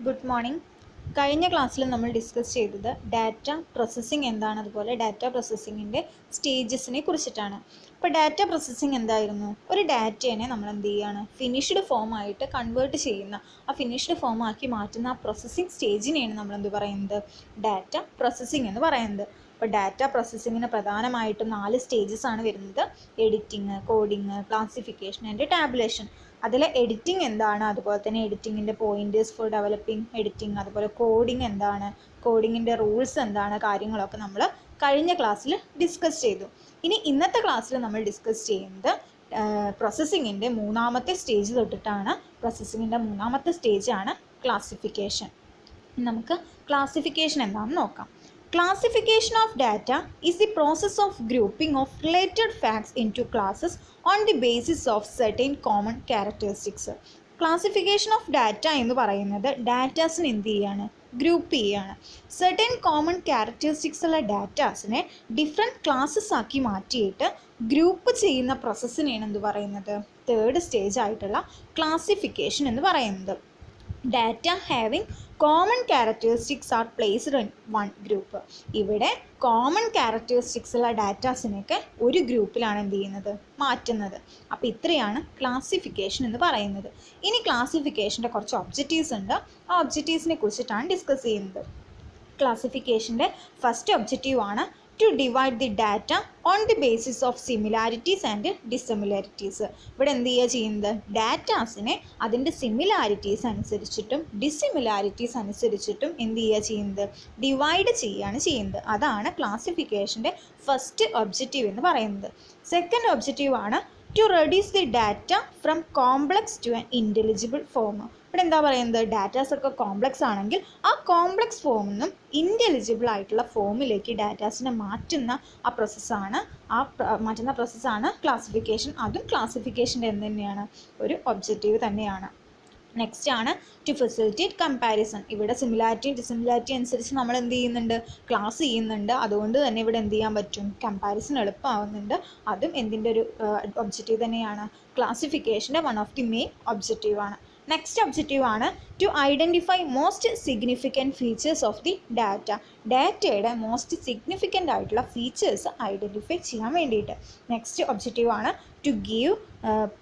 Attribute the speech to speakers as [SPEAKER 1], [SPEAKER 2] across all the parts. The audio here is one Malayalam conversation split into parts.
[SPEAKER 1] Good morning. കഴിഞ്ഞ ക്ലാസ്സിൽ നമ്മൾ ഡിസ്കസ് ചെയ്തത് ഡാറ്റ പ്രോസസ്സിംഗ് എന്താണ്, അതുപോലെ ഡാറ്റ പ്രോസസ്സിങ്ങിൻ്റെ സ്റ്റേജസിനെ കുറിച്ചിട്ടാണ്. അപ്പോൾ ഡാറ്റ പ്രോസസ്സിംഗ് എന്തായിരുന്നു? ഒരു ഡാറ്റേനെ നമ്മൾ എന്ത് ചെയ്യുകയാണ്, ഫിനിഷ്ഡ് ഫോമായിട്ട് കൺവേർട്ട് ചെയ്യുന്ന, ആ ഫിനിഷ്ഡ് ഫോമാക്കി മാറ്റുന്ന ആ പ്രോസസ്സിംഗ് സ്റ്റേജിനെയാണ് നമ്മളെന്ത് പറയുന്നത്, ഡാറ്റ പ്രോസസ്സിംഗ് എന്ന് പറയുന്നത്. അപ്പോൾ ഡാറ്റ പ്രോസസ്സിങ്ങിന് പ്രധാനമായിട്ടും 4 സ്റ്റേജസ് ആണ് വരുന്നത്: editing, coding, classification and tabulation. അതിൽ എഡിറ്റിംഗ് എന്താണ്, അതുപോലെ തന്നെ എഡിറ്റിങ്ങിൻ്റെ പോയിൻറ്റേഴ്സ് ഫോർ ഡെവലപ്പിംഗ് എഡിറ്റിംഗ്, അതുപോലെ കോഡിങ് എന്താണ്, കോഡിങ്ങിൻ്റെ റൂൾസ് എന്താണ്, കാര്യങ്ങളൊക്കെ നമ്മൾ കഴിഞ്ഞ ക്ലാസ്സിൽ ഡിസ്കസ് ചെയ്തു. ഇനി ഇന്നത്തെ ക്ലാസ്സിൽ നമ്മൾ ഡിസ്കസ് ചെയ്യുന്നത് പ്രോസസ്സിങ്ങിൻ്റെ 3ാമത്തെ സ്റ്റേജ് തൊട്ടിട്ടാണ്. പ്രോസസ്സിങ്ങിൻ്റെ 3ാമത്തെ സ്റ്റേജാണ് ക്ലാസിഫിക്കേഷൻ. നമുക്ക് ക്ലാസിഫിക്കേഷൻ എന്താണെന്ന് നോക്കാം. Classification of data is the process of grouping of related facts into classes on the basis of certain common characteristics. Classification of data എന്ന് പറയുന്നത് ഡാറ്റാസിന് എന്ത് ചെയ്യാണ്, ഗ്രൂപ്പ് ചെയ്യാണ്. സെർട്ടൻ കോമൺ ക്യാരക്ടറിസ്റ്റിക്സ് ഉള്ള ഡാറ്റാസിനെ ഡിഫറെൻറ്റ് ക്ലാസ്സസ് ആക്കി മാറ്റിയിട്ട് ഗ്രൂപ്പ് ചെയ്യുന്ന പ്രോസസ്സിനെയാണ് എന്ത് പറയുന്നത്, 3rd സ്റ്റേജ് ആയിട്ടുള്ള ക്ലാസിഫിക്കേഷൻ എന്ന് പറയുന്നത്. Data having common characteristics are placed in one group. ഇവിടെ കോമൺ ക്യാരക്ടറിസ്റ്റിക്സ് ഉള്ള ഡാറ്റാസിനെയൊക്കെ ഒരു ഗ്രൂപ്പിലാണ് എന്ത് ചെയ്യുന്നത്, മാറ്റുന്നത്. അപ്പോൾ ഇത്രയാണ് ക്ലാസിഫിക്കേഷൻ എന്ന് പറയുന്നത്. ഇനി ക്ലാസിഫിക്കേഷൻ്റെ കുറച്ച് ഒബ്ജക്റ്റീവ്സ് ഉണ്ട്. ആ ഒബ്ജക്റ്റീവ്സിനെ കുറിച്ചിട്ടാണ് ഡിസ്കസ് ചെയ്യുന്നത്. ക്ലാസിഫിക്കേഷൻ്റെ first ഒബ്ജക്റ്റീവാണ് to divide the data on the basis of similarities and dissimilarities. ഇവിടെ എന്ത് ചെയ്യുക ചെയ്യുന്നത്, ഡാറ്റാസിനെ അതിൻ്റെ സിമിലാരിറ്റീസ് അനുസരിച്ചിട്ടും ഡിസിമിലാരിറ്റീസ് അനുസരിച്ചിട്ടും എന്ത് ചെയ്യുക ചെയ്യുന്നത്, ഡിവൈഡ് ചെയ്യുകയാണ് ചെയ്യുന്നത്. അതാണ് ക്ലാസിഫിക്കേഷൻ്റെ ഫസ്റ്റ് ഒബ്ജക്റ്റീവ് എന്ന് പറയുന്നത്. സെക്കൻഡ് ഒബ്ജക്റ്റീവാണ് to reduce the data from complex to an intelligible form. ഇവിടെ എന്താ പറയുന്നത്, ഡാറ്റാസൊക്കെ കോംപ്ലക്സ് ആണെങ്കിൽ ആ കോംപ്ലക്സ് ഫോമിൽ നിന്നും ഇൻ്റലിജിബിൾ ആയിട്ടുള്ള ഫോമിലേക്ക് ഡാറ്റാസിനെ മാറ്റുന്ന പ്രോസസ്സാണ് ക്ലാസിഫിക്കേഷൻ. അതും ക്ലാസിഫിക്കേഷൻ്റെ എന്ത് തന്നെയാണ്, ഒരു ഒബ്ജക്റ്റീവ് തന്നെയാണ്. നെക്സ്റ്റ് ആണ് ടു ഫെസിലിറ്റേറ്റ് കമ്പാരിസൺ. ഇവിടെ സിമിലാരിറ്റി ഡിസിമിലാരിറ്റി അനുസരിച്ച് നമ്മൾ എന്ത് ചെയ്യുന്നുണ്ട്, ക്ലാസ് ചെയ്യുന്നുണ്ട്. അതുകൊണ്ട് തന്നെ ഇവിടെ എന്ത് ചെയ്യാൻ പറ്റും, കമ്പാരിസൺ എളുപ്പമാവുന്നുണ്ട്. അതും എന്തിൻ്റെ ഒരു ഒബ്ജക്റ്റീവ് തന്നെയാണ്, ക്ലാസിഫിക്കേഷൻ്റെ വൺ ഓഫ് ദി മെയിൻ ഒബ്ജക്റ്റീവാണ്. നെക്സ്റ്റ് ഒബ്ജക്റ്റീവ് ആണ് to identify most significant features of the data. ഡാറ്റയുടെ മോസ്റ്റ് സിഗ്നിഫിക്കൻ്റ് ആയിട്ടുള്ള ഫീച്ചേഴ്സ് ഐഡൻറ്റിഫൈ ചെയ്യാൻ വേണ്ടിയിട്ട്. നെക്സ്റ്റ് ഒബ്ജക്റ്റീവ് ആണ് to give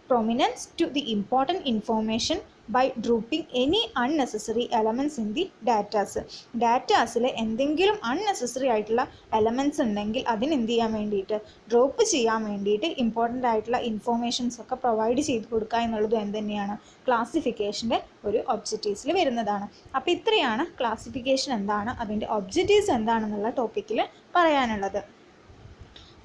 [SPEAKER 1] prominence to the important information by dropping any unnecessary elements in the datas. ഡാറ്റാസിൽ എന്തെങ്കിലും അൺനെസസറി ആയിട്ടുള്ള എലമെൻറ്റ്സ് ഉണ്ടെങ്കിൽ അതിനെന്ത് ചെയ്യാൻ വേണ്ടിയിട്ട്, ഡ്രോപ്പ് ചെയ്യാൻ വേണ്ടിയിട്ട് ഇമ്പോർട്ടൻ്റ് ആയിട്ടുള്ള ഇൻഫോർമേഷൻസ് ഒക്കെ പ്രൊവൈഡ് ചെയ്ത് കൊടുക്കുക എന്നുള്ളതും എന്ത് തന്നെയാണ്, ക്ലാസിഫിക്കേഷൻ്റെ ഒരു ഒബ്ജക്റ്റീവ്സിൽ വരുന്നതാണ്. അപ്പോൾ ഇത്രയാണ് ക്ലാസിഫിക്കേഷൻ എന്താണ്, അതിൻ്റെ ഒബ്ജക്റ്റീവ്സ് എന്താണെന്നുള്ള ടോപ്പിക്കിൽ പറയാനുള്ളത്.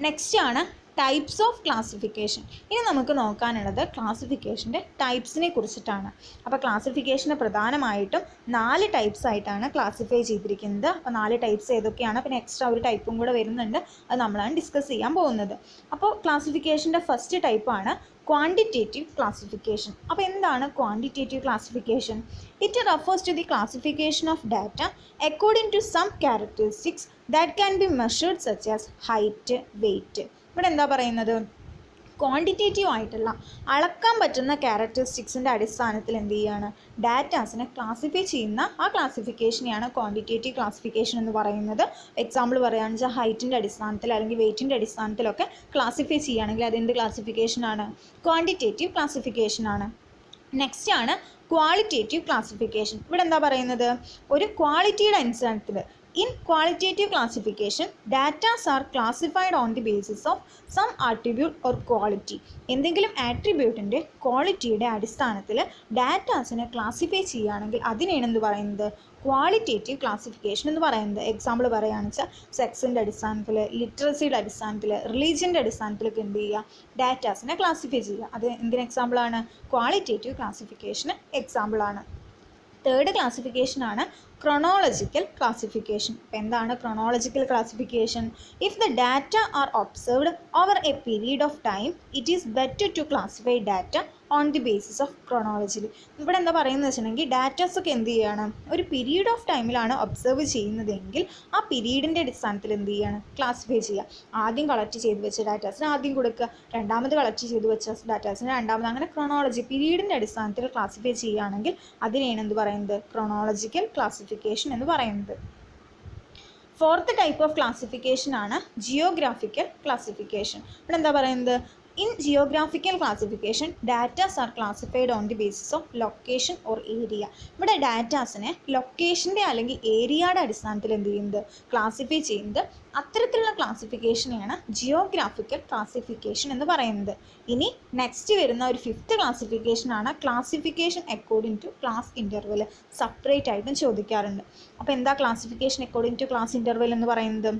[SPEAKER 1] നെക്സ്റ്റ് ആണ് ടൈപ്സ് ഓഫ് ക്ലാസിഫിക്കേഷൻ. ഇനി നമുക്ക് നോക്കാനുള്ളത് ക്ലാസിഫിക്കേഷൻ്റെ ടൈപ്സിനെ കുറിച്ചിട്ടാണ്. അപ്പോൾ ക്ലാസിഫിക്കേഷന് പ്രധാനമായിട്ടും 4 ടൈപ്സ് ആയിട്ടാണ് ക്ലാസിഫൈ ചെയ്തിരിക്കുന്നത്. അപ്പോൾ 4 ടൈപ്സ് ഏതൊക്കെയാണ്, പിന്നെ എക്സ്ട്രാ ഒരു ടൈപ്പും കൂടെ വരുന്നുണ്ട്, അത് നമ്മളാണ് ഡിസ്കസ് ചെയ്യാൻ പോകുന്നത്. അപ്പോൾ ക്ലാസിഫിക്കേഷൻ്റെ ഫസ്റ്റ് ടൈപ്പാണ് ക്വാണ്ടിറ്റേറ്റീവ് ക്ലാസിഫിക്കേഷൻ. അപ്പോൾ എന്താണ് quantitative classification? It refers to the classification of data according to some characteristics that can be measured such as height, weight. ഇവിടെ എന്താ പറയുന്നത്, ക്വാണ്ടിറ്റേറ്റീവ് ആയിട്ടുള്ള അളക്കാൻ പറ്റുന്ന ക്യാരക്ടറിസ്റ്റിക്സിൻ്റെ അടിസ്ഥാനത്തിൽ എന്ത് ചെയ്യുകയാണ്, ഡാറ്റാസിനെ ക്ലാസിഫൈ ചെയ്യുന്ന ആ ക്ലാസിഫിക്കേഷനെയാണ് ക്വാണ്ടിറ്റേറ്റീവ് ക്ലാസിഫിക്കേഷൻ എന്ന് പറയുന്നത്. എക്സാമ്പിൾ പറയുകയാണെന്ന് വെച്ചാൽ ഹൈറ്റിൻ്റെ അടിസ്ഥാനത്തിൽ അല്ലെങ്കിൽ വെയ്റ്റിൻ്റെ അടിസ്ഥാനത്തിലൊക്കെ ക്ലാസിഫൈ ചെയ്യുകയാണെങ്കിൽ അതെന്ത് ക്ലാസിഫിക്കേഷനാണ്, ക്വാണ്ടിറ്റേറ്റീവ് ക്ലാസിഫിക്കേഷനാണ്. നെക്സ്റ്റ് ആണ് ക്വാളിറ്റേറ്റീവ് ക്ലാസിഫിക്കേഷൻ. ഇവിടെ എന്താ പറയുന്നത്, ഒരു ക്വാളിറ്റിയുടെ അടിസ്ഥാനത്തിൽ in qualitative classification, data are classified on the basis of some attribute or quality. എന്തെങ്കിലും ആട്രിബ്യൂട്ടിൻ്റെ ക്വാളിറ്റിയുടെ അടിസ്ഥാനത്തിൽ ഡാറ്റാസിനെ ക്ലാസിഫൈ ചെയ്യുകയാണെങ്കിൽ അതിനെയാണ് എന്ത് പറയുന്നത്, ക്വാളിറ്റേറ്റീവ് ക്ലാസിഫിക്കേഷൻ എന്ന് പറയുന്നത്. എക്സാമ്പിൾ പറയുകയാണെന്ന് വെച്ചാൽ സെക്സിൻ്റെ അടിസ്ഥാനത്തിൽ, ലിറ്ററസിയുടെ അടിസ്ഥാനത്തിൽ, റിലീജിയൻ്റെ അടിസ്ഥാനത്തിലൊക്കെ എന്ത് ചെയ്യുക, ഡാറ്റാസിനെ ക്ലാസിഫൈ ചെയ്യുക. അത് എന്തിന് എക്സാമ്പിളാണ്, ക്വാളിറ്റേറ്റീവ് ക്ലാസിഫിക്കേഷന് എക്സാമ്പിളാണ്. 3rd ക്ലാസിഫിക്കേഷൻ ആണ് ക്രോണോളജിക്കൽ ക്ലാസിഫിക്കേഷൻ. അപ്പോൾ എന്താണ് chronological classification? If the data are observed over a period of time it is better to classify data on the basis of ക്രോണോളജിയിൽ. ഇവിടെ എന്താ പറയുന്നത് വെച്ചിട്ടുണ്ടെങ്കിൽ ഡാറ്റാസൊക്കെ എന്ത് ചെയ്യുകയാണ്, ഒരു പീരീഡ് ഓഫ് ടൈമിലാണ് ഒബ്സർവ് ചെയ്യുന്നതെങ്കിൽ ആ പീരീഡിൻ്റെ അടിസ്ഥാനത്തിൽ എന്ത് ചെയ്യുകയാണ്, ക്ലാസിഫൈ ചെയ്യുക. ആദ്യം കളക്ട് ചെയ്ത് വെച്ച ഡാറ്റാസിന് ആദ്യം കൊടുക്കുക, രണ്ടാമത് കളക്ട് ചെയ്ത് വെച്ച ഡാറ്റാസിന് രണ്ടാമത്, അങ്ങനെ ക്രോണോളജി പീരീഡിൻ്റെ അടിസ്ഥാനത്തിൽ ക്ലാസിഫൈ ചെയ്യുകയാണെങ്കിൽ അതിനെയാണ് എന്ത് പറയുന്നത്, ക്രോണോളജിക്കൽ ക്ലാസിഫിക്കേഷൻ എന്ന് പറയുന്നത്. ഫോർത്ത് ടൈപ്പ് ഓഫ് ക്ലാസിഫിക്കേഷൻ ആണ് ജിയോഗ്രാഫിക്കൽ ക്ലാസിഫിക്കേഷൻ. ഇവിടെ എന്താ പറയുന്നത്, in geographical classification datas R classified on the basis of location or area. ഇവിടെ ഡാറ്റാസിനെ ലൊക്കേഷൻ്റെ അല്ലെങ്കിൽ ഏരിയയുടെ അടിസ്ഥാനത്തിൽ എന്ത് ചെയ്യുന്നത്, ക്ലാസിഫൈ ചെയ്യുന്നത്. അത്തരത്തിലുള്ള ക്ലാസിഫിക്കേഷനെയാണ് ജിയോഗ്രാഫിക്കൽ ക്ലാസിഫിക്കേഷൻ എന്ന് പറയുന്നത്. ഇനി നെക്സ്റ്റ് വരുന്ന ഒരു ഫിഫ്ത്ത് ക്ലാസിഫിക്കേഷനാണ് classification according to class interval. Separate ആയിട്ടും ചോദിക്കാറുണ്ട്. അപ്പോൾ എന്താ classification according to class interval എന്ന് പറയുന്നത്,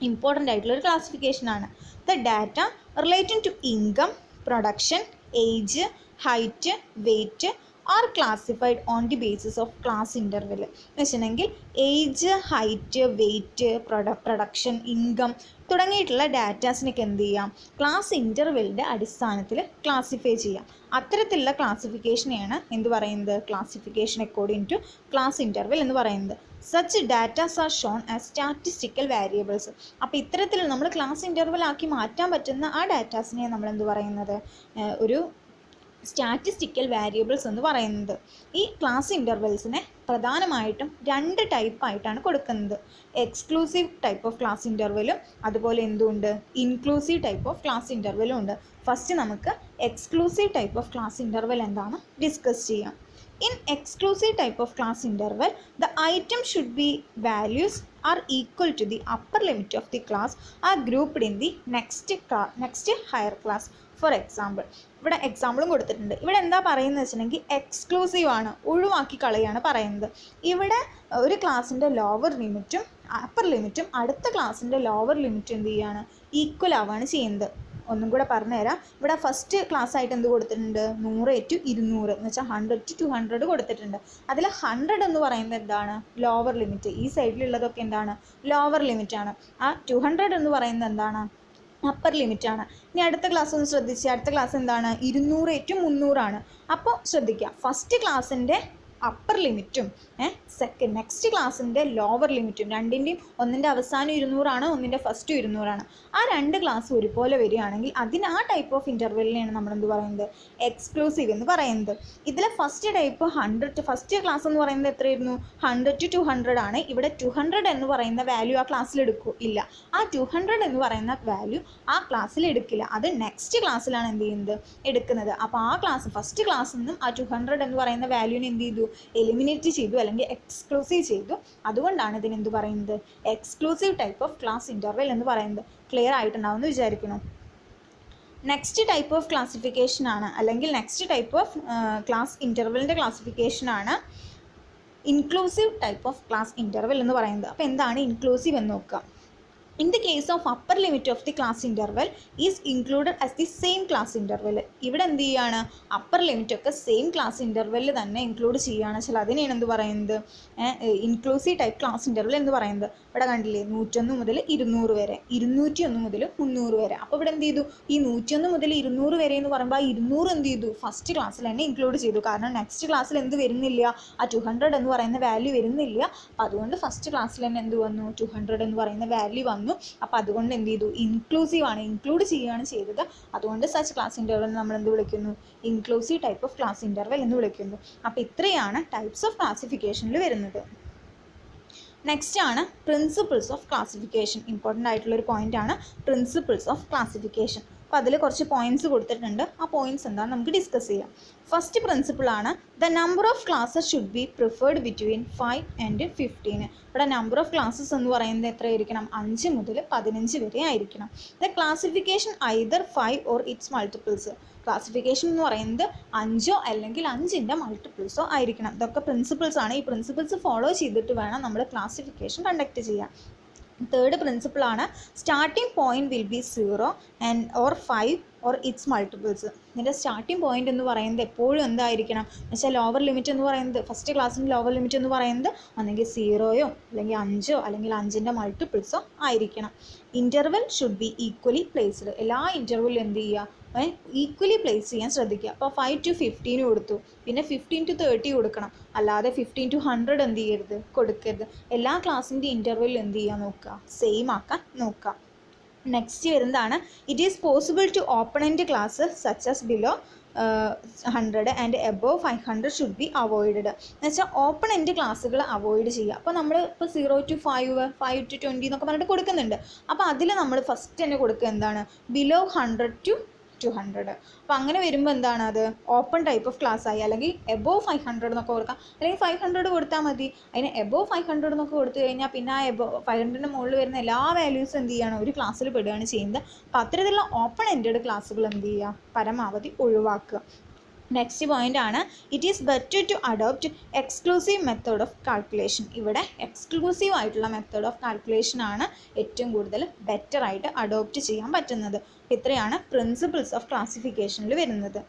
[SPEAKER 1] ഇമ്പോർട്ടൻ്റ് ആയിട്ടുള്ളൊരു ക്ലാസിഫിക്കേഷനാണ്. The data relating to income, production, age, height, weight are classified on the basis of class interval. എന്ന് വെച്ചിട്ടുണ്ടെങ്കിൽ age, height, weight, production, income തുടങ്ങിയിട്ടുള്ള ഡാറ്റാസിനൊക്കെ എന്ത് ചെയ്യാം, ക്ലാസ് ഇൻ്റർവെല്ലിൻ്റെ അടിസ്ഥാനത്തിൽ ക്ലാസിഫൈ ചെയ്യാം. അത്തരത്തിലുള്ള ക്ലാസിഫിക്കേഷനെയാണ് എന്ത് പറയുന്നത്, classification according to class interval എന്ന് പറയുന്നത്. Such datas are shown as statistical variables. അപ്പോൾ ഇത്തരത്തിൽ നമ്മൾ ക്ലാസ് ഇൻ്റർവെൽ ആക്കി മാറ്റാൻ പറ്റുന്ന ആ ഡാറ്റാസിനെ നമ്മൾ എന്ത് പറയുന്നത്, ഒരു സ്റ്റാറ്റിസ്റ്റിക്കൽ വാരിയബിൾസ് എന്ന് പറയുന്നത്. ഈ ക്ലാസ് ഇൻ്റർവെൽസിനെ പ്രധാനമായിട്ടും രണ്ട് ടൈപ്പായിട്ടാണ് കൊടുക്കുന്നത്. എക്സ്ക്ലൂസീവ് ടൈപ്പ് ഓഫ് ക്ലാസ് ഇൻ്റർവെലും അതുപോലെ എന്തുണ്ട്, ഇൻക്ലൂസീവ് ടൈപ്പ് ഓഫ് ക്ലാസ് ഇൻ്റർവെലും ഉണ്ട്. ഫസ്റ്റ് നമുക്ക് exclusive type of class interval എന്താണ് ഡിസ്കസ് ചെയ്യാം. In exclusive type of class interval, the item should be values are equal to the upper limit of the class are grouped in the next higher class. For example, ഇവിടെ എക്സാമ്പിളും കൊടുത്തിട്ടുണ്ട്. ഇവിടെ എന്താ പറയുന്നത് വെച്ചിട്ടുണ്ടെങ്കിൽ എക്സ്ക്ലൂസീവ് ആണ്, ഒഴിവാക്കി കളയാണ് പറയുന്നത്. ഇവിടെ ഒരു ക്ലാസ്സിൻ്റെ ലോവർ ലിമിറ്റും അപ്പർ ലിമിറ്റും അടുത്ത ക്ലാസ്സിൻ്റെ ലോവർ ലിമിറ്റും എന്ത് ചെയ്യുകയാണ്, ഈക്വൽ ആവുകയാണ് ചെയ്യുന്നത്. ഒന്നും കൂടെ പറഞ്ഞുതരാം. ഇവിടെ ഫസ്റ്റ് ക്ലാസ് ആയിട്ട് എന്ത് കൊടുത്തിട്ടുണ്ട്, 100 to 200 എന്ന് വെച്ചാൽ 100 to 200 കൊടുത്തിട്ടുണ്ട്. അതിൽ 100 എന്ന് പറയുന്നത് എന്താണ്, ലോവർ ലിമിറ്റ്. ഈ സൈഡിലുള്ളതൊക്കെ എന്താണ്, ലോവർ ലിമിറ്റാണ്. ആ 200 എന്ന് പറയുന്നത് എന്താണ്, അപ്പർ ലിമിറ്റാണ്. ഇനി അടുത്ത ക്ലാസ് ഒന്ന് ശ്രദ്ധിക്കുക. അടുത്ത ക്ലാസ് എന്താണ്, 200 to 300 ആണ്. അപ്പോൾ ശ്രദ്ധിക്കുക, ഫസ്റ്റ് ക്ലാസ്സിൻ്റെ അപ്പർ ലിമിറ്റും നെക്സ്റ്റ് ക്ലാസ്സിൻ്റെ ലോവർ ലിമിറ്റും രണ്ടിൻ്റെയും, ഒന്നിൻ്റെ അവസാനം 200 ആണ്, ഒന്നിൻ്റെ ഫസ്റ്റ് 200 ആണ്. ആ രണ്ട് ക്ലാസ് ഒരുപോലെ വരികയാണെങ്കിൽ അതിന് ആ ടൈപ്പ് ഓഫ് ഇൻ്റർവെല്ലിനെയാണ് നമ്മളെന്ത് പറയുന്നത്, എക്സ്ക്ലൂസീവ് എന്ന് പറയുന്നത്. ഇതിൽ ഫസ്റ്റ് ടൈപ്പ് 100 ഫസ്റ്റ് ക്ലാസ് എന്ന് പറയുന്നത് എത്രയായിരുന്നു, 100 to 200 ആണ്. ഇവിടെ 200 എന്ന് പറയുന്ന വാല്യൂ ആ ക്ലാസ്സിൽ ഇല്ല. ആ 200 എന്ന് പറയുന്ന വാല്യൂ ആ ക്ലാസ്സിൽ എടുക്കില്ല. അത് നെക്സ്റ്റ് ക്ലാസ്സിലാണ് എന്ത് ചെയ്യുന്നത്, എടുക്കുന്നത്. അപ്പോൾ ആ ക്ലാസ് ഫസ്റ്റ് ക്ലാസ്സിൽ നിന്നും ആ 200 എന്ന് പറയുന്ന വാല്യൂവിനെ എന്ത് ചെയ്തു, എലിമിനേറ്റ് ചെയ്തു അല്ലെങ്കിൽ എക്സ്ക്ലൂസീവ് ചെയ്തു. അതുകൊണ്ടാണ് ഇതിനെന്ത് പറയുന്നത്, exclusive type of class interval എന്ന് പറയുന്നത്. ക്ലിയർ ആയിട്ടുണ്ടാവുമെന്ന് വിചാരിക്കുന്നു. നെക്സ്റ്റ് ടൈപ്പ് ഓഫ് ക്ലാസിഫിക്കേഷൻ ആണ്, അല്ലെങ്കിൽ നെക്സ്റ്റ് ടൈപ്പ് ഓഫ് ക്ലാസ് ഇൻ്റർവെലിൻ്റെ ക്ലാസിഫിക്കേഷൻ ആണ് inclusive type of class interval എന്ന് പറയുന്നത്. അപ്പോൾ എന്താണ് ഇൻക്ലൂസീവ് എന്ന് നോക്കുക. In the case of upper limit of the class interval is included as the same class interval. ഇവിടെ എന്ത് ചെയ്യാണ്, അപ്പർ ലിമിറ്റ് ഒക്കെ സെയിം ക്ലാസ് ഇൻ്റർവെല്ലിൽ തന്നെ ഇൻക്ലൂഡ് ചെയ്യുകയാണ് വെച്ചാൽ അതിനെയാണ് എന്ത് പറയുന്നത്, ഇൻക്ലൂസീവ് ടൈപ്പ് ക്ലാസ് ഇൻ്റർവെൽ എന്ന് പറയുന്നത്. ഇവിടെ കണ്ടില്ലേ, 101 മുതൽ 200 വരെ, 201 മുതൽ 300 വരെ. അപ്പോൾ ഇവിടെ എന്ത് ചെയ്തു, ഈ 101 മുതൽ 200 വരെ എന്ന് പറയുമ്പോൾ ആ 200 എന്ത് ചെയ്തു, ഫസ്റ്റ് ക്ലാസ്സിൽ തന്നെ ഇൻക്ലൂഡ് ചെയ്തു. കാരണം നെക്സ്റ്റ് ക്ലാസ്സിൽ എന്ത് വരുന്നില്ല, ആ 200 എന്ന് പറയുന്ന വാല്യൂ വരുന്നില്ല. അപ്പോൾ അതുകൊണ്ട് ഫസ്റ്റ് ക്ലാസ്സിൽ തന്നെ എന്ത് വന്നു, 200 എന്ന് പറയുന്ന വാല്യൂ വന്നു. അപ്പോൾ അതുകൊണ്ട് എന്ത് ചെയ്തു, ഇൻക്ലൂസീവ് ആണ്, ഇൻക്ലൂഡ് ചെയ്യുകയാണ് ചെയ്തത്. അതുകൊണ്ട് സച്ച് ക്ലാസ് ഇൻ്റർവെൽ നമ്മൾ എന്ത് വിളിക്കുന്നു, inclusive type of class interval എന്ന് വിളിക്കുന്നു. അപ്പോൾ ഇത്രയാണ് ടൈപ്സ് ഓഫ് ക്ലാസിഫിക്കേഷനിൽ വരുന്നത്. നെക്സ്റ്റ് ആണ് പ്രിൻസിപ്പിൾസ് ഓഫ് ക്ലാസിഫിക്കേഷൻ. ഇമ്പോർട്ടൻ്റ് ആയിട്ടുള്ളൊരു പോയിൻ്റാണ് പ്രിൻസിപ്പിൾസ് ഓഫ് ക്ലാസിഫിക്കേഷൻ. അപ്പോൾ അതിൽ കുറച്ച് പോയിൻറ്റ്സ് കൊടുത്തിട്ടുണ്ട്. ആ പോയിൻറ്റ്സ് എന്താണെന്ന് നമുക്ക് ഡിസ്കസ് ചെയ്യാം. ഫസ്റ്റ് പ്രിൻസിപ്പിളാണ് the number of classes should be preferred between 5 and 15. ഇവിടെ നമ്പർ ഓഫ് ക്ലാസ്സസ് എന്ന് പറയുന്നത് എത്രയായിരിക്കണം, 5 മുതൽ 15 വരെ ആയിരിക്കണം. The classification either 5 or its multiples. Classification എന്ന് പറയുന്നത് 5 അല്ലെങ്കിൽ 5ൻ്റെ മൾട്ടിപ്പിൾസോ ആയിരിക്കണം. ഇതൊക്കെ പ്രിൻസിപ്പിൾസ് ആണ്. ഈ പ്രിൻസിപ്പിൾസ് ഫോളോ ചെയ്തിട്ട് വേണം നമ്മൾ ക്ലാസിഫിക്കേഷൻ കണ്ടക്ട് ചെയ്യാൻ. തേർഡ് പ്രിൻസിപ്പിളാണ് starting point will be 0 or 5 or its multiples. ഇതിൻ്റെ സ്റ്റാർട്ടിംഗ് പോയിന്റ് എന്ന് പറയുന്നത് എപ്പോഴും എന്തായിരിക്കണം എന്ന് വെച്ചാൽ ലോവർ ലിമിറ്റ് എന്ന് പറയുന്നത്, ഫസ്റ്റ് ക്ലാസ്സിൻ്റെ ലോവർ ലിമിറ്റ് എന്ന് പറയുന്നത് ഒന്നെങ്കിൽ 0 അല്ലെങ്കിൽ 5 അല്ലെങ്കിൽ 5ൻ്റെ മൾട്ടിപ്പിൾസോ ആയിരിക്കണം. Interval should be equally placed. എല്ലാ ഇൻ്റർവെല്ലും എന്ത് ചെയ്യുക, ഈക്വലി പ്ലേസ് ചെയ്യാൻ ശ്രദ്ധിക്കുക. അപ്പോൾ 5 to 15 കൊടുത്തു, പിന്നെ 15 to 30 കൊടുക്കണം, അല്ലാതെ 15 to 100 എന്ത് ചെയ്യരുത്, കൊടുക്കരുത്. എല്ലാ ക്ലാസ്സിൻ്റെ ഇൻ്റർവെല്ലിൽ എന്ത് ചെയ്യാൻ നോക്കുക, സെയിം ആക്കാൻ നോക്കുക. നെക്സ്റ്റ് വരുന്നതാണ് it is possible to open end class such as below 100 and above 500 should be avoided. എന്ന് വെച്ചാൽ ഓപ്പൺ എൻഡ് ക്ലാസ്സുകൾ അവോയ്ഡ് ചെയ്യുക. അപ്പോൾ നമ്മൾ ഇപ്പോൾ 0 to 5, 5 to 20 എന്നൊക്കെ പറഞ്ഞിട്ട് കൊടുക്കുന്നുണ്ട്. അപ്പോൾ അതിൽ നമ്മൾ ഫസ്റ്റ് തന്നെ കൊടുക്കുക എന്താണ്, ബിലോ 100 to 200. അപ്പോൾ അങ്ങനെ വരുമ്പോൾ എന്താണ്, അത് ഓപ്പൺ ടൈപ്പ് ഓഫ് ക്ലാസ് ആയി. അല്ലെങ്കിൽ എബോവ് 500 എന്നൊക്കെ കൊടുക്കാം, അല്ലെങ്കിൽ 500 കൊടുത്താൽ മതി. അതിന് എബോവ് 500 എന്നൊക്കെ കൊടുത്തു കഴിഞ്ഞാൽ പിന്നെ ആ 500ന് മുകളിൽ വരുന്ന എല്ലാ വാല്യൂസും എന്ത് ചെയ്യണം, ഒരു ക്ലാസ്സിൽ പെടുകയാണ് ചെയ്യുന്നത്. അപ്പോൾ അത്തരത്തിലുള്ള ഓപ്പൺ എൻഡഡ് ക്ലാസ്സുകൾ എന്ത് ചെയ്യുക, പരമാവധി ഒഴിവാക്കുക. നെക്സ്റ്റ് പോയിൻ്റ് ആണ് it is better to adopt exclusive method of calculation. ഇവിടെ എക്സ്ക്ലൂസീവ് ആയിട്ടുള്ള മെത്തേഡ് ഓഫ് കാൽക്കുലേഷൻ ആണ് ഏറ്റവും കൂടുതൽ ബെറ്റർ ആയിട്ട് അഡോപ്റ്റ് ചെയ്യാൻ പറ്റുന്നത്. ഇത്രയാണ് പ്രിൻസിപ്പിൾസ് ഓഫ് ക്ലാസിഫിക്കേഷനിൽ വരുന്നത്.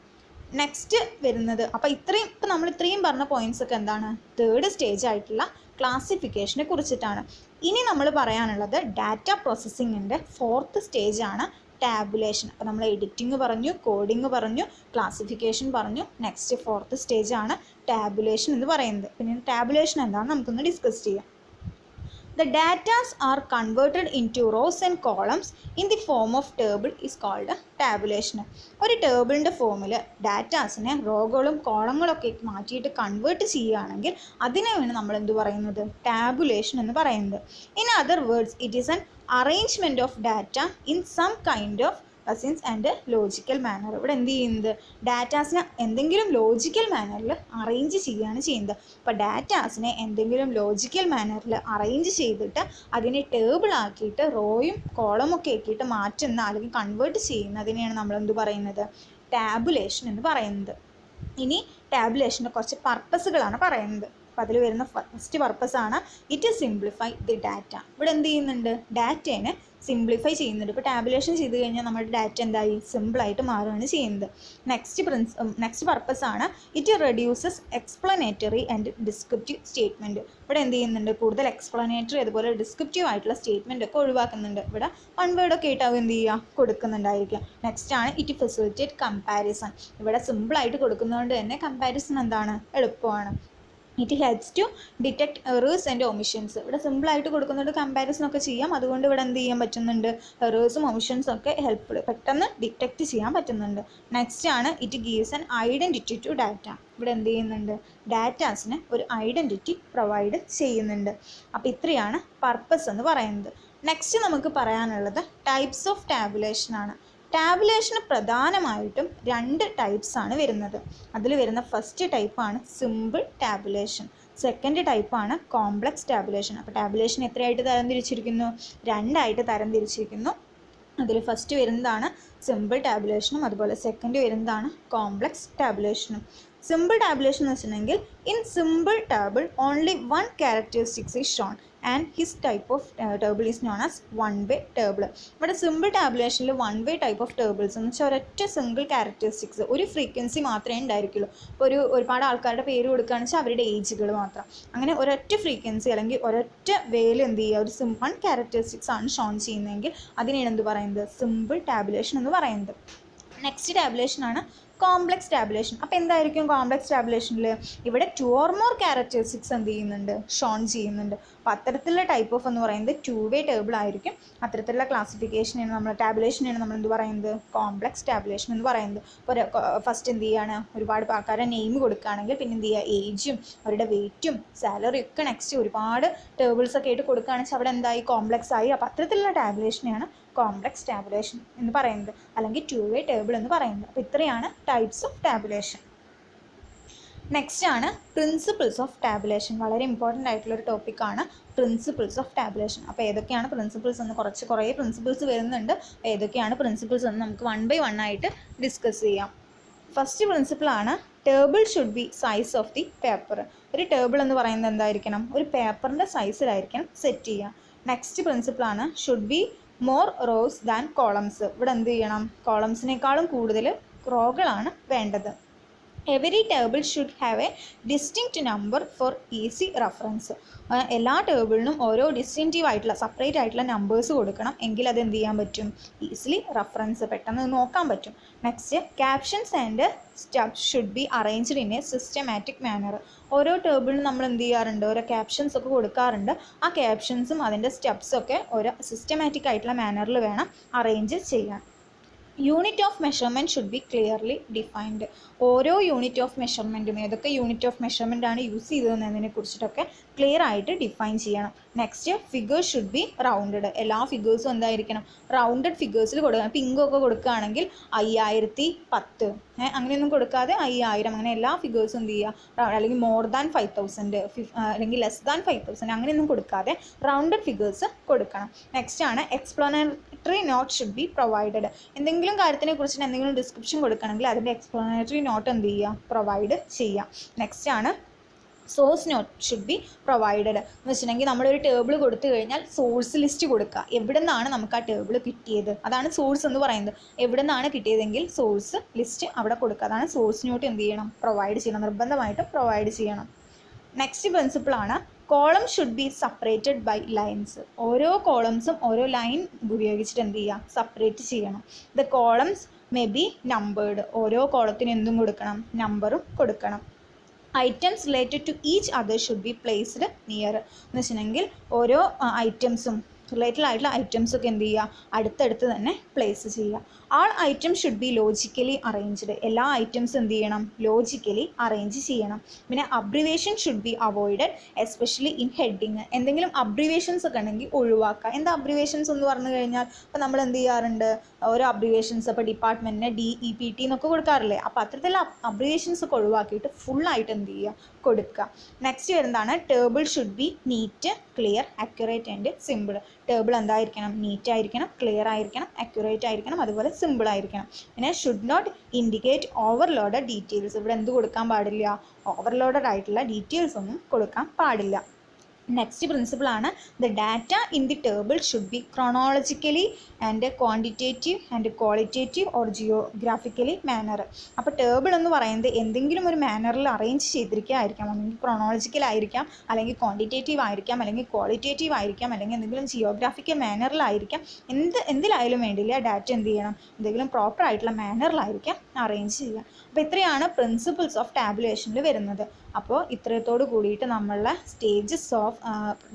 [SPEAKER 1] നെക്സ്റ്റ് വരുന്നത്, അപ്പോൾ ഇപ്പം നമ്മൾ ഇത്രയും പറഞ്ഞ പോയിന്റ്സ് ഒക്കെ എന്താണ്, തേർഡ് സ്റ്റേജ് ആയിട്ടുള്ള ക്ലാസിഫിക്കേഷനെ കുറിച്ചിട്ടാണ്. ഇനി നമ്മൾ പറയാനുള്ളത് ഡാറ്റ പ്രോസസ്സിങ്ങിൻ്റെ ഫോർത്ത് സ്റ്റേജ് ആണ് ടാബുലേഷൻ. അപ്പോൾ നമ്മൾ എഡിറ്റിംഗ് പറഞ്ഞു, കോഡിങ് പറഞ്ഞു, ക്ലാസിഫിക്കേഷൻ പറഞ്ഞു. നെക്സ്റ്റ് ഫോർത്ത് സ്റ്റേജ് ആണ് ടാബുലേഷൻ എന്ന് പറയുന്നത്. പിന്നെ ടാബുലേഷൻ എന്താണെന്ന് നമുക്കൊന്ന് ഡിസ്കസ് ചെയ്യാം. The data are converted into rows and columns in the form of table is called tabulation. ഒരു ടേബിളിൻ്റെ ഫോമിൽ ഡാറ്റാസിനെ റോകളും കോളങ്ങളൊക്കെ മാറ്റിയിട്ട് കൺവേർട്ട് ചെയ്യുകയാണെങ്കിൽ അതിനെയാണ് നമ്മൾ എന്ത് പറയുന്നത്, ടാബുലേഷൻ എന്ന് പറയുന്നത്. In other words it is an arrangement of data in some kind of cousins and logical manner. ഇവിടെ എന്ത് ചെയ്യുന്നത്, ഡാറ്റാസിനെ എന്തെങ്കിലും ലോജിക്കൽ മാനറിൽ അറേഞ്ച് ചെയ്യുകയാണ് ചെയ്യുന്നത്. അപ്പോൾ ഡാറ്റാസിനെ എന്തെങ്കിലും ലോജിക്കൽ മാനറിൽ അറേഞ്ച് ചെയ്തിട്ട് അതിനെ ടേബിൾ ആക്കിയിട്ട് റോയും കോളമൊക്കെ ആക്കിയിട്ട് മാറ്റുന്ന അല്ലെങ്കിൽ കൺവേർട്ട് ചെയ്യുന്നതിനെയാണ് നമ്മൾ എന്ത് പറയുന്നത്, ടാബുലേഷൻ എന്ന് പറയുന്നത്. ഇനി ടാബുലേഷൻ്റെ കുറച്ച് പർപ്പസുകളാണ് പറയുന്നത്. അപ്പോൾ അതിൽ വരുന്ന ഫസ്റ്റ് പർപ്പസാണ് ഇറ്റ് സിംപ്ലിഫൈ ദി ഡാറ്റ. ഇവിടെ എന്ത് ചെയ്യുന്നുണ്ട്, ഡാറ്റേനെ സിംപ്ലിഫൈ ചെയ്യുന്നുണ്ട്. ഇപ്പോൾ ടാബുലേഷൻ ചെയ്ത് കഴിഞ്ഞാൽ നമ്മുടെ ഡാറ്റ എന്തായി, സിമ്പിളായിട്ട് മാറുകയാണ് ചെയ്യുന്നത്. നെക്സ്റ്റ് പർപ്പസാണ് it reduces explanatory and descriptive statement. ഇവിടെ എന്ത് ചെയ്യുന്നുണ്ട്, കൂടുതൽ എക്സ്പ്ലനേറ്ററി അതുപോലെ ഡിസ്ക്രിപ്റ്റീവ് ആയിട്ടുള്ള സ്റ്റേറ്റ്മെൻ്റ് ഒക്കെ ഒഴിവാക്കുന്നുണ്ട്. ഇവിടെ വൺ വേർഡൊക്കെ ആയിട്ട് എന്ത് ചെയ്യുക, കൊടുക്കുന്നുണ്ടായിരിക്കുക. നെക്സ്റ്റ് ആണ് ഇറ്റ് ഫെസിലിറ്റേറ്റ് കമ്പാരിസൺ. ഇവിടെ സിമ്പിളായിട്ട് കൊടുക്കുന്നതുകൊണ്ട് തന്നെ കമ്പാരിസൺ എന്താണ്, എളുപ്പമാണ്. It helps to detect errors and omissions. ഇവിടെ സിമ്പിളായിട്ട് കൊടുക്കുന്നുണ്ട്, കമ്പാരിസൺ ഒക്കെ ചെയ്യാം. അതുകൊണ്ട് ഇവിടെ എന്ത് ചെയ്യാൻ പറ്റുന്നുണ്ട്, എറേഴ്സും ഒമിഷൻസും ഒക്കെ ഹെൽപ്ഫുൾ, പെട്ടെന്ന് ഡിറ്റക്ട് ചെയ്യാൻ പറ്റുന്നുണ്ട്. നെക്സ്റ്റ് ആണ് it gives an identity to data. ഇവിടെ എന്ത് ചെയ്യുന്നുണ്ട്, ഡാറ്റാസിന് ഒരു ഐഡൻറ്റിറ്റി പ്രൊവൈഡ് ചെയ്യുന്നുണ്ട്. അപ്പോൾ ഇത്രയാണ് പർപ്പസ് എന്ന് പറയുന്നത്. നെക്സ്റ്റ് നമുക്ക് പറയാനുള്ളത് ടൈപ്സ് ഓഫ് ടാബുലേഷൻ ആണ്. ടാബുലേഷന് പ്രധാനമായിട്ടും 2 ടൈപ്സാണ് വരുന്നത്. അതിൽ വരുന്ന ഫസ്റ്റ് ടൈപ്പാണ് സിമ്പിൾ ടാബുലേഷൻ, സെക്കൻഡ് ടൈപ്പാണ് കോംപ്ലക്സ് ടാബുലേഷൻ. അപ്പോൾ ടാബുലേഷൻ എത്രയായിട്ട് തരംതിരിച്ചിരിക്കുന്നു, 2 ആയിട്ട് തരംതിരിച്ചിരിക്കുന്നു. അതിൽ ഫസ്റ്റ് വരുന്നതാണ് സിമ്പിൾ ടാബുലേഷനും അതുപോലെ സെക്കൻഡ് വരുന്നതാണ് കോംപ്ലക്സ് ടാബുലേഷനും. സിമ്പിൾ ടാബുലേഷൻ എന്ന് വെച്ചിട്ടുണ്ടെങ്കിൽ in simple table only 1 characteristics is shown and his type of table is known as one-way table. ഇവിടെ സിമ്പിൾ ടാബുലേഷനിൽ 1-way ടൈപ്പ് ഓഫ് ടേബിൾസ് എന്ന് വെച്ചാൽ ഒരൊറ്റ സിംഗിൾ ക്യാരക്ടറിസ്റ്റിക്സ്, ഒരു ഫ്രീക്വൻസി മാത്രമേ ഉണ്ടായിരിക്കുള്ളൂ. ഇപ്പോൾ ഒരുപാട് ആൾക്കാരുടെ പേര് കൊടുക്കുകയാണെന്ന് വെച്ചാൽ അവരുടെ ഏജുകൾ മാത്രം, അങ്ങനെ ഒരൊറ്റ ഫ്രീക്വൻസി അല്ലെങ്കിൽ ഒരൊറ്റ വേയിൽ എന്ത് ചെയ്യുക, ഒരു 1 ക്യാരക്ടറിസ്റ്റിക്സ് ആണ് ഷോൺ ചെയ്യുന്നതെങ്കിൽ അതിനെയാണ് എന്ത് പറയുന്നത്, സിമ്പിൾ ടാബുലേഷൻ എന്ന് പറയുന്നത്. നെക്സ്റ്റ് ടാബുലേഷൻ ആണ് കോംപ്ലക്സ് ടാബുലേഷൻ. അപ്പോൾ എന്തായിരിക്കും കോംപ്ലക്സ് ടാബുലേഷനിൽ, ഇവിടെ 2 or more ക്യാരക്ടറിസ്റ്റിക്സ് എന്ത് ചെയ്യുന്നുണ്ട്, ഷോൺ ചെയ്യുന്നുണ്ട്. അപ്പോൾ അത്തരത്തിലുള്ള ടൈപ്പ് ഓഫ് എന്ന് പറയുന്നത് 2-way ടേബിൾ ആയിരിക്കും. അത്തരത്തിലുള്ള ക്ലാസിഫിക്കേഷനാണ് നമ്മൾ ടാബുലേഷനാണ് നമ്മൾ എന്ത് പറയുന്നത്, കോംപ്ലക്സ് ടാബുലേഷൻ എന്ന് പറയുന്നത്. ഇപ്പോൾ ഫസ്റ്റ് എന്ത് ചെയ്യുകയാണ്, ഒരുപാട് ആൾക്കാരെ നെയിം കൊടുക്കുകയാണെങ്കിൽ പിന്നെ എന്ത് ചെയ്യുക, ഏജും അവരുടെ വെയ്റ്റും സാലറി ഒക്കെ നെക്സ്റ്റ് ഒരുപാട് ടേബിൾസ് ഒക്കെ ആയിട്ട് കൊടുക്കുകയാണെന്ന് വെച്ചാൽ അവിടെ എന്തായി, കോംപ്ലക്സ് ആയി. അപ്പോൾ അത്തരത്തിലുള്ള ടാബുലേഷനെയാണ് കോംപ്ലക്സ് ടാബുലേഷൻ എന്ന് പറയുന്നത്, അല്ലെങ്കിൽ 2-way ടേബിൾ എന്ന് പറയുന്നത്. അപ്പോൾ ഇത്രയാണ് ടൈപ്സ് ഓഫ് ടാബുലേഷൻ. നെക്സ്റ്റ് ആണ് പ്രിൻസിപ്പിൾസ് ഓഫ് ടാബുലേഷൻ. വളരെ ഇമ്പോർട്ടൻ്റ് ആയിട്ടുള്ളൊരു ടോപ്പിക്കാണ് പ്രിൻസിപ്പിൾസ് ഓഫ് ടാബുലേഷൻ. അപ്പോൾ ഏതൊക്കെയാണ് പ്രിൻസിപ്പിൾസ് എന്ന് കുറേ പ്രിൻസിപ്പിൾസ് വരുന്നുണ്ട്. ഏതൊക്കെയാണ് പ്രിൻസിപ്പിൾസ് എന്ന് നമുക്ക് 1 by 1 ആയിട്ട് ഡിസ്കസ് ചെയ്യാം. ഫസ്റ്റ് പ്രിൻസിപ്പിളാണ് table should be size of the paper. ഒരു ടേബിൾ എന്ന് പറയുന്നത് എന്തായിരിക്കണം, ഒരു പേപ്പറിൻ്റെ സൈസിലായിരിക്കണം സെറ്റ് ചെയ്യുക. നെക്സ്റ്റ് പ്രിൻസിപ്പിളാണ് should be more rows than columns. ഇവിടെ എന്ത് ചെയ്യണം, കോളംസിനേക്കാളും കൂടുതൽ റോകളാണ് വേണ്ടത്. Every table should have a distinct number for easy reference. എല്ലാ ടേബിളിനും ഓരോ ഡിസ്റ്റിങ്റ്റീവ് ആയിട്ടുള്ള സെപ്പറേറ്റ് ആയിട്ടുള്ള നമ്പേഴ്സ് കൊടുക്കണം, എങ്കിൽ അത് എന്ത് ചെയ്യാൻ പറ്റും, ഈസിലി റെഫറൻസ് പെട്ടെന്ന് നോക്കാൻ പറ്റും. Next, captions and steps should be arranged in A systematic manor. ഓരോ ടേബിളിനും നമ്മൾ എന്ത് ചെയ്യാറുണ്ട്, ഓരോ ക്യാപ്ഷൻസ് ഒക്കെ കൊടുക്കാറുണ്ട്. ആ ക്യാപ്ഷൻസും അതിൻ്റെ സ്റ്റെപ്സൊക്കെ ഓരോ സിസ്റ്റമാറ്റിക് ആയിട്ടുള്ള മാനറിൽ വേണം അറേഞ്ച് ചെയ്യാൻ. Unit of measurement should be clearly defined. ഓരോ യൂണിറ്റ് ഓഫ് മെഷർമെൻറ്റും ഏതൊക്കെ യൂണിറ്റ് ഓഫ് മെഷർമെൻ്റ് ആണ് യൂസ് ചെയ്തതെന്നതിനെ കുറിച്ചിട്ടൊക്കെ ക്ലിയർ ആയിട്ട് ഡിഫൈൻ ചെയ്യണം. Next, figures should be rounded. എല്ലാ ഫിഗേഴ്സും എന്തായിരിക്കണം, റൗണ്ടഡ് ഫിഗേഴ്സിൽ കൊടുക്കണം. പിങ്കൊക്കെ കൊടുക്കുകയാണെങ്കിൽ 5010 അങ്ങനെയൊന്നും കൊടുക്കാതെ 5000 അങ്ങനെ എല്ലാ ഫിഗേഴ്സും എന്ത് ചെയ്യുക, അല്ലെങ്കിൽ മോർ ദാൻ 5000 അല്ലെങ്കിൽ ലെസ് ദാൻ 5000 അങ്ങനെയൊന്നും കൊടുക്കാതെ റൗണ്ടഡ് ഫിഗേഴ്സ് കൊടുക്കണം. നെക്സ്റ്റ് ആണ് explanatory note should be provided. എന്തെങ്കിലും കാര്യത്തിനെ കുറിച്ചിട്ട് എന്തെങ്കിലും ഡിസ്ക്രിപ്ഷൻ കൊടുക്കണമെങ്കിൽ അതിൻ്റെ എക്സ്പ്ലനേറ്ററി നോട്ട് എന്ത് ചെയ്യുക, പ്രൊവൈഡ് ചെയ്യുക. നെക്സ്റ്റ് ആണ് source note should be provided. എന്ന് വെച്ചിട്ടുണ്ടെങ്കിൽ നമ്മളൊരു ടേബിൾ കൊടുത്തു കഴിഞ്ഞാൽ സോഴ്സ് ലിസ്റ്റ് കൊടുക്കുക, എവിടെ നിന്നാണ് നമുക്ക് ആ ടേബിൾ കിട്ടിയത്, അതാണ് സോഴ്സ് എന്ന് പറയുന്നത്. എവിടെ നിന്നാണ് കിട്ടിയതെങ്കിൽ സോഴ്സ് ലിസ്റ്റ് അവിടെ കൊടുക്കുക. അതാണ് സോഴ്സ് നോട്ട് എന്ത് ചെയ്യണം, പ്രൊവൈഡ് ചെയ്യണം, നിർബന്ധമായിട്ടും പ്രൊവൈഡ് ചെയ്യണം. നെക്സ്റ്റ് പ്രിൻസിപ്പിളാണ് column should be separated by lines. ഓരോ കോളംസും ഓരോ ലൈൻ ഉപയോഗിച്ചിട്ട് എന്ത് ചെയ്യുക, സെപ്പറേറ്റ് ചെയ്യണം. The columns may be numbered. ഓരോ കോളത്തിന് എന്തും കൊടുക്കണം, നമ്പറും കൊടുക്കണം. Items related to each other should be placed near. എന്ന് വെച്ചിട്ടുണ്ടെങ്കിൽ ഓരോ ഐറ്റംസും റിലേറ്റഡ് ആയിട്ടുള്ള ഐറ്റംസ് ഒക്കെ എന്ത് ചെയ്യുക, അടുത്തടുത്ത് തന്നെ പ്ലേസ് ചെയ്യുക. All items should be logically arranged. എല്ലാ ഐറ്റംസും എന്ത് ചെയ്യണം, ലോജിക്കലി അറേഞ്ച് ചെയ്യണം. പിന്നെ abbreviation should be avoided especially in heading. എന്തെങ്കിലും അബ്രിവേഷൻസ് ഒക്കെ ഉണ്ടെങ്കിൽ ഒഴിവാക്കുക. എന്താ അബ്രിവേഷൻസ് എന്ന് പറഞ്ഞു കഴിഞ്ഞാൽ, ഇപ്പോൾ നമ്മൾ എന്ത് ചെയ്യാറുണ്ട്, ഓരോ അബ്രിവേഷൻസ് ഇപ്പോൾ ഡിപ്പാർട്ട്മെൻറ്റിന് DEPT എന്നൊക്കെ കൊടുക്കാറില്ലേ, അപ്പോൾ അത്തരത്തിലുള്ള അബ്രിവേഷൻസ് ഒക്കെ ഒഴിവാക്കിയിട്ട് ഫുള്ളായിട്ട് എന്ത് ചെയ്യുക, കൊടുക്കുക. നെക്സ്റ്റ് വരുന്നതാണ് table should be neat, clear, accurate and simple. Table എന്തായിരിക്കണം, നീറ്റ് ആയിരിക്കണം, ക്ലിയർ ആയിരിക്കണം, അക്യുറേറ്റ് ആയിരിക്കണം, അതുപോലെ സിമ്പിൾ ആയിരിക്കണം. പിന്നെ should not indicate overloaded details. ഇവിടെ എന്ത് കൊടുക്കാൻ പാടില്ല, ഓവർലോഡഡ് ആയിട്ടുള്ള ഡീറ്റെയിൽസ് ഒന്നും കൊടുക്കാൻ പാടില്ല. നെക്സ്റ്റ് പ്രിൻസിപ്പിളാണ് the data in the table should be chronologically and quantitative and qualitative or geographically manner. അപ്പോൾ ടേബിൾ എന്ന് പറയുന്നത് എന്തെങ്കിലും ഒരു മാനറിൽ അറേഞ്ച് ചെയ്തിരിക്കുകയായിരിക്കാം. ഒന്നെങ്കിൽ ക്രോണോളജിക്കൽ ആയിരിക്കാം, അല്ലെങ്കിൽ ക്വാണ്ടിറ്റേറ്റീവ് ആയിരിക്കാം, അല്ലെങ്കിൽ ക്വാളിറ്റേറ്റീവ് ആയിരിക്കാം, അല്ലെങ്കിൽ എന്തെങ്കിലും ജിയോഗ്രാഫിക്കൽ മാനറിലായിരിക്കാം. എന്തിലായാലും വേണ്ടില്ല, ഡാറ്റ എന്ത് ചെയ്യണം, എന്തെങ്കിലും പ്രോപ്പർ ആയിട്ടുള്ള മാനറിലായിരിക്കാം അറേഞ്ച് ചെയ്യുക. അപ്പോൾ ഇത്രയാണ് പ്രിൻസിപ്പിൾസ് ഓഫ് ടാബുലേഷനിൽ വരുന്നത്. അപ്പോൾ ഇത്രത്തോട് കൂടിയിട്ട് നമ്മളുടെ സ്റ്റേജസ് ഓഫ്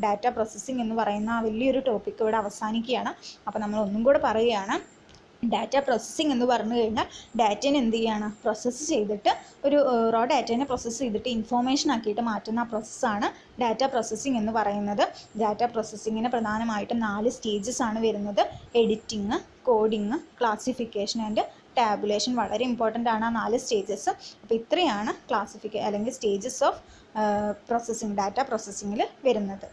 [SPEAKER 1] ഡാറ്റ പ്രോസസ്സിംഗ് എന്ന് പറയുന്ന ആ വലിയൊരു ടോപ്പിക്ക് ഇവിടെ അവസാനിക്കുകയാണ്. അപ്പോൾ നമ്മൾ ഒന്നും കൂടെ പറയുകയാണ്, ഡാറ്റ പ്രോസസ്സിംഗ് എന്ന് പറഞ്ഞു കഴിഞ്ഞാൽ ഡാറ്റേനെ എന്ത് ചെയ്യുകയാണ്, പ്രോസസ്സ് ചെയ്തിട്ട് ഒരു റോ ഡാറ്റേനെ പ്രോസസ്സ് ചെയ്തിട്ട് ഇൻഫോർമേഷൻ ആക്കിയിട്ട് മാറ്റുന്ന പ്രോസസ്സാണ് ഡാറ്റ പ്രോസസ്സിംഗ് എന്ന് പറയുന്നത്. ഡാറ്റ പ്രോസസ്സിങ്ങിന് പ്രധാനമായിട്ടും 4 സ്റ്റേജസ് ആണ് വരുന്നത്. Editing, coding, classification and tabulation. വളരെ ഇമ്പോർട്ടൻ്റ് ആണ് ആ 4 സ്റ്റേജസ്. അപ്പോൾ ഇത്രയാണ് അല്ലെങ്കിൽ സ്റ്റേജസ് ഓഫ് പ്രോസസ്സിംഗ്, ഡാറ്റ പ്രോസസ്സിങ്ങിൽ വരുന്നത്.